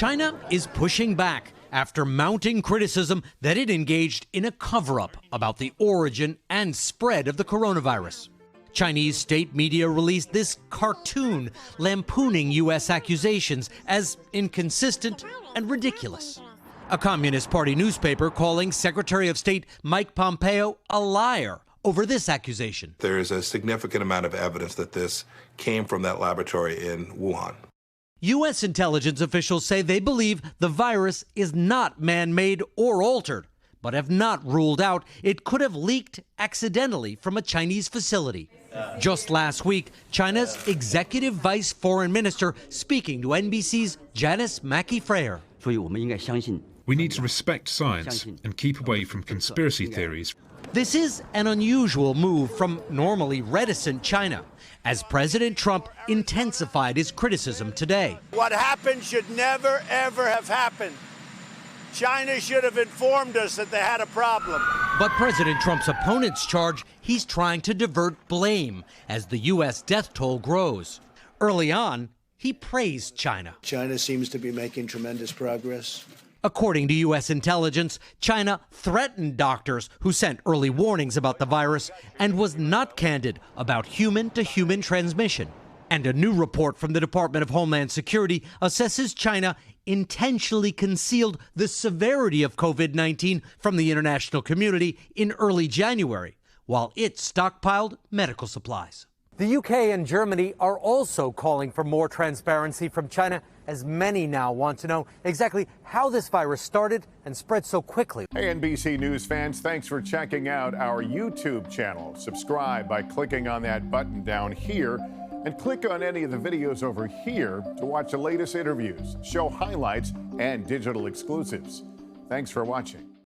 China is pushing back after mounting criticism that it engaged in a cover-up about the origin and spread of the coronavirus. Chinese state media released this cartoon lampooning U.S. accusations as inconsistent and ridiculous. A Communist Party newspaper calling Secretary of State Mike Pompeo a liar over this accusation. There is a significant amount of evidence that this came from that laboratory in Wuhan. U.S. intelligence officials say they believe the virus is not man-made or altered, but have not ruled out it could have leaked accidentally from a Chinese facility. Just last week, China's executive vice foreign minister speaking to NBC's Janice Mackey-Freyer. We need to respect science and keep away from conspiracy theories. This is an unusual move from normally reticent China, as President Trump intensified his criticism today. What happened should never, ever have happened. China should have informed us that they had a problem. But President Trump's opponents charge he's trying to divert blame as the U.S. death toll grows. Early on, he praised China. China seems to be making tremendous progress. According to U.S. intelligence, China threatened doctors who sent early warnings about the virus and was not candid about human-to-human transmission. And a new report from the Department of Homeland Security assesses China intentionally concealed the severity of COVID-19 from the international community in early January, while it stockpiled medical supplies. The UK and Germany are also calling for more transparency from China, as many now want to know exactly how this virus started and spread so quickly. Hey, NBC News fans, thanks for checking out our YouTube channel. Subscribe by clicking on that button down here and click on any of the videos over here to watch the latest interviews, show highlights, and digital exclusives. Thanks for watching.